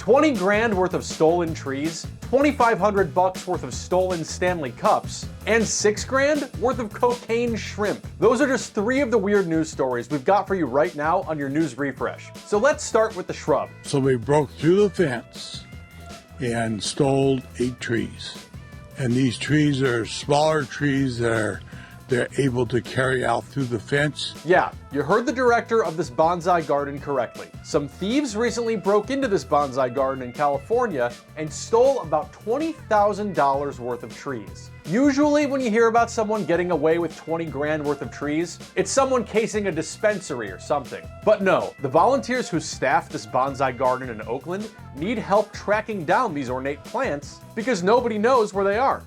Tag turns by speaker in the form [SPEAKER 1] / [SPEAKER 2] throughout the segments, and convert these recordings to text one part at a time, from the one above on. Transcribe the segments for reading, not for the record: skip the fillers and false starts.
[SPEAKER 1] 20 grand worth of stolen trees, 2,500 bucks worth of stolen Stanley cups, and 6 grand worth of cocaine shrimp. Those are just 3 of the weird news stories we've got for you right now on your news refresh. So let's start with the shrub.
[SPEAKER 2] So we broke through the fence and stole 8 trees. And these trees are smaller trees that they're able to carry out through the fence.
[SPEAKER 1] Yeah, you heard the director of this bonsai garden correctly. Some thieves recently broke into this bonsai garden in California and stole about $20,000 worth of trees. Usually when you hear about someone getting away with 20 grand worth of trees, it's someone casing a dispensary or something. But no, the volunteers who staff this bonsai garden in Oakland need help tracking down these ornate plants because nobody knows where they are.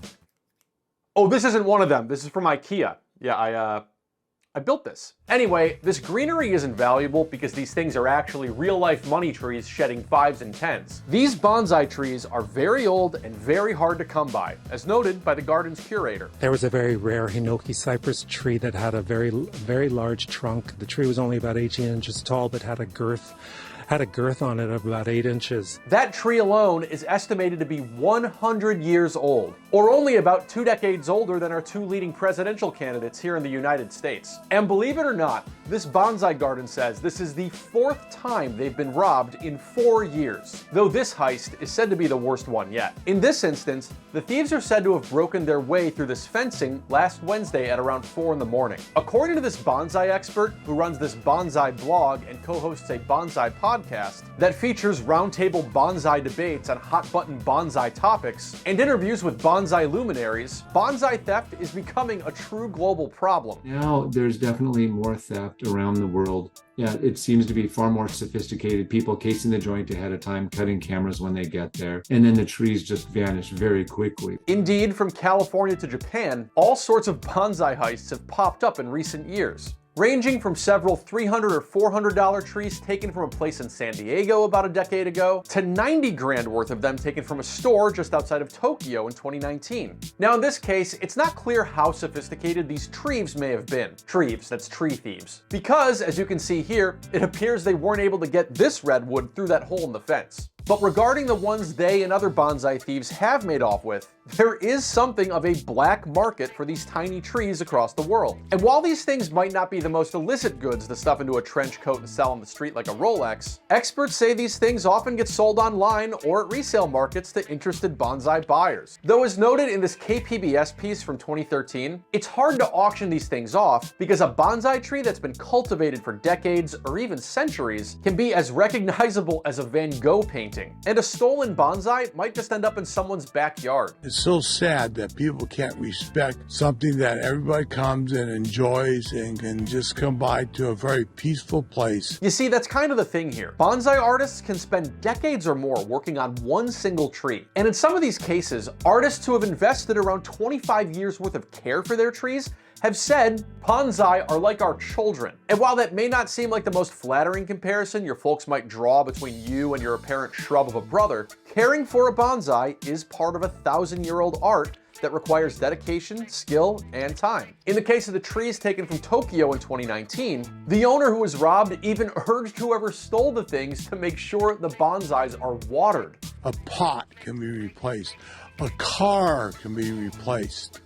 [SPEAKER 1] Oh, this isn't one of them. This is from IKEA. Yeah, I built this. Anyway, this greenery isn't valuable because these things are actually real-life money trees shedding 5s and 10s. These bonsai trees are very old and very hard to come by, as noted by the garden's curator.
[SPEAKER 3] There was a very rare Hinoki cypress tree that had a very large trunk. The tree was only about 18 inches tall, but had a girth on it of about 8 inches.
[SPEAKER 1] That tree alone is estimated to be 100 years old, or only about 2 decades older than our 2 leading presidential candidates here in the United States. And believe it or not, this bonsai garden says this is the 4th time they've been robbed in 4 years, though this heist is said to be the worst one yet. In this instance, the thieves are said to have broken their way through this fencing last Wednesday at around 4 in the morning. According to this bonsai expert who runs this bonsai blog and co-hosts a bonsai podcast that features roundtable bonsai debates on hot-button bonsai topics and interviews with bonsai luminaries, bonsai theft is becoming a true global problem.
[SPEAKER 4] Now there's definitely more theft around the world. Yeah, it seems to be far more sophisticated. People casing the joint ahead of time, cutting cameras when they get there, and then the trees just vanish very quickly.
[SPEAKER 1] Indeed, from California to Japan, all sorts of bonsai heists have popped up in recent years, ranging from several $300 or $400 trees taken from a place in San Diego about a decade ago, to 90 grand worth of them taken from a store just outside of Tokyo in 2019. Now in this case, it's not clear how sophisticated these treeves may have been. Treeves, that's tree thieves. Because, as you can see here, it appears they weren't able to get this redwood through that hole in the fence. But regarding the ones they and other bonsai thieves have made off with, there is something of a black market for these tiny trees across the world. And while these things might not be the most illicit goods to stuff into a trench coat and sell on the street like a Rolex, experts say these things often get sold online or at resale markets to interested bonsai buyers. Though as noted in this KPBS piece from 2013, it's hard to auction these things off because a bonsai tree that's been cultivated for decades or even centuries can be as recognizable as a Van Gogh painting. And a stolen bonsai might just end up in someone's backyard.
[SPEAKER 2] It's so sad that people can't respect something that everybody comes and enjoys and can just come by to a very peaceful place.
[SPEAKER 1] You see, that's kind of the thing here. Bonsai artists can spend decades or more working on one single tree. And in some of these cases, artists who have invested around 25 years worth of care for their trees have said bonsai are like our children. And while that may not seem like the most flattering comparison your folks might draw between you and your apparent shrub of a brother, caring for a bonsai is part of a 1,000-year-old art that requires dedication, skill, and time. In the case of the trees taken from Tokyo in 2019, the owner who was robbed even urged whoever stole the things to make sure the bonsais are watered.
[SPEAKER 2] A pot can be replaced. A car can be replaced.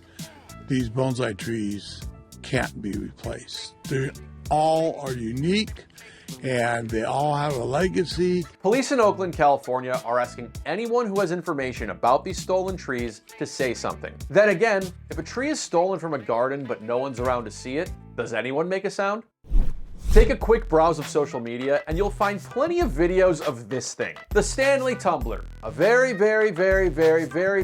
[SPEAKER 2] These bonsai trees can't be replaced. They all are unique and they all have a legacy.
[SPEAKER 1] Police in Oakland, California are asking anyone who has information about these stolen trees to say something. Then again, if a tree is stolen from a garden but no one's around to see it, does anyone make a sound? Take a quick browse of social media and you'll find plenty of videos of this thing. The Stanley tumbler, a very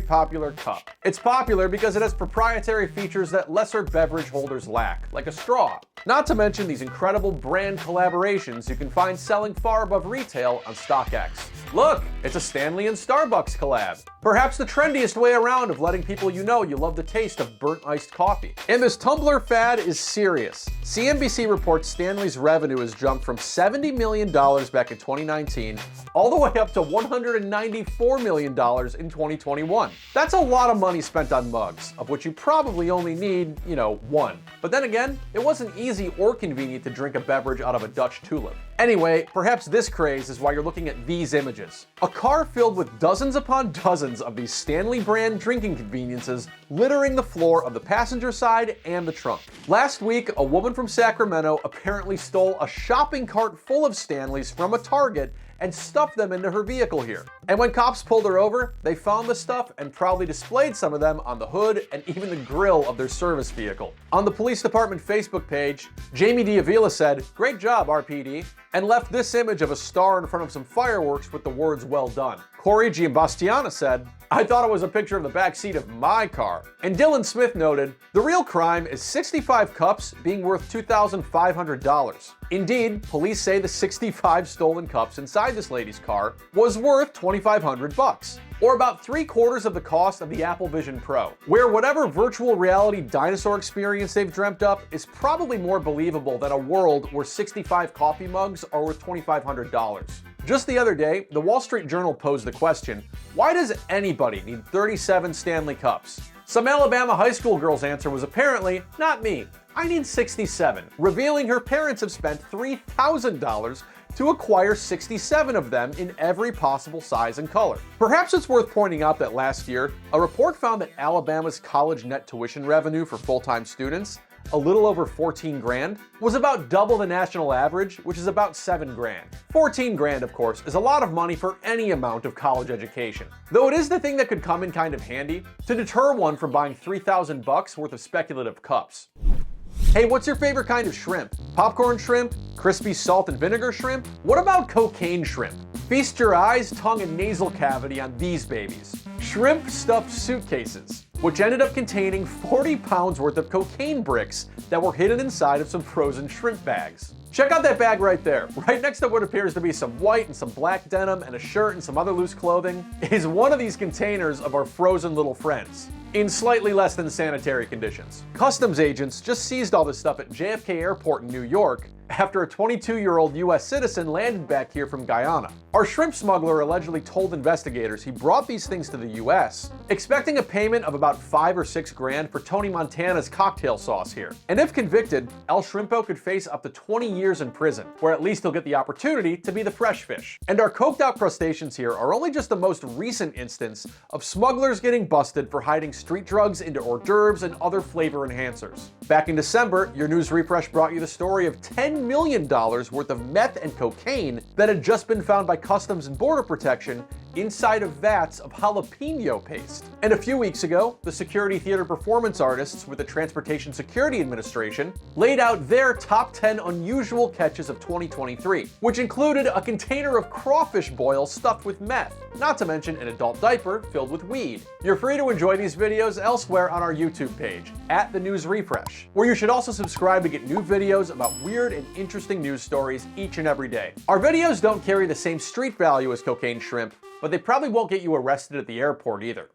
[SPEAKER 1] popular cup. It's popular because it has proprietary features that lesser beverage holders lack, like a straw. Not to mention these incredible brand collaborations you can find selling far above retail on StockX. Look, it's a Stanley and Starbucks collab. Perhaps the trendiest way around of letting people you know you love the taste of burnt iced coffee. And this tumbler fad is serious. CNBC reports Stanley's revenue has jumped from $70 million back in 2019 all the way up to $194 million in 2021. That's a lot of money spent on mugs, of which you probably only need, one. But then again, it wasn't easy or convenient to drink a beverage out of a Dutch tulip. Anyway, perhaps this craze is why you're looking at these images. A car filled with dozens upon dozens of these Stanley brand drinking conveniences littering the floor of the passenger side and the trunk. Last week, a woman from Sacramento apparently stole a shopping cart full of Stanleys from a Target and stuffed them into her vehicle here. And when cops pulled her over, they found the stuff and proudly displayed some of them on the hood and even the grill of their service vehicle. On the police department Facebook page, Jamie D'Avila said, "Great job, RPD," and left this image of a star in front of some fireworks with the words "well done." Corey Giambastiana said, "I thought it was a picture of the back seat of my car." And Dylan Smith noted, "The real crime is 65 cups being worth $2,500. Indeed, police say the 65 stolen cups inside this lady's car was worth $2,500, or about 3/4 of the cost of the Apple Vision Pro, where whatever virtual reality dinosaur experience they've dreamt up is probably more believable than a world where 65 coffee mugs are worth $2,500. Just the other day, the Wall Street Journal posed the question, why does anybody need 37 Stanley Cups? Some Alabama high school girl's answer was apparently, not me, I need 67, revealing her parents have spent $3,000 to acquire 67 of them in every possible size and color. Perhaps it's worth pointing out that last year, a report found that Alabama's college net tuition revenue for full-time students, a little over 14 grand, was about double the national average, which is about 7 grand. 14 grand, of course, is a lot of money for any amount of college education. Though it is the thing that could come in kind of handy to deter one from buying $3,000 worth of speculative cups. Hey, what's your favorite kind of shrimp? Popcorn shrimp? Crispy salt and vinegar shrimp? What about cocaine shrimp? Feast your eyes, tongue, and nasal cavity on these babies. Shrimp stuffed suitcases, which ended up containing 40 pounds worth of cocaine bricks that were hidden inside of some frozen shrimp bags. Check out that bag right there. Right next to what appears to be some white and some black denim and a shirt and some other loose clothing is one of these containers of our frozen little friends, in slightly less than sanitary conditions. Customs agents just seized all this stuff at JFK Airport in New York after a 22-year-old US citizen landed back here from Guyana. Our shrimp smuggler allegedly told investigators he brought these things to the US, expecting a payment of about 5 or 6 grand for Tony Montana's cocktail sauce here. And if convicted, El Shrimpo could face up to 20 years in prison, where at least he'll get the opportunity to be the fresh fish. And our coked out crustaceans here are only just the most recent instance of smugglers getting busted for hiding street drugs into hors d'oeuvres and other flavor enhancers. Back in December, your news refresh brought you the story of $10 million worth of meth and cocaine that had just been found by Customs and Border Protection inside of vats of jalapeno paste. And a few weeks ago, the security theater performance artists with the Transportation Security Administration laid out their top 10 unusual catches of 2023, which included a container of crawfish boil stuffed with meth, not to mention an adult diaper filled with weed. You're free to enjoy these videos elsewhere on our YouTube page, @TheNewsRefresh, where you should also subscribe to get new videos about weird and interesting news stories each and every day. Our videos don't carry the same street value as cocaine shrimp, but they probably won't get you arrested at the airport either.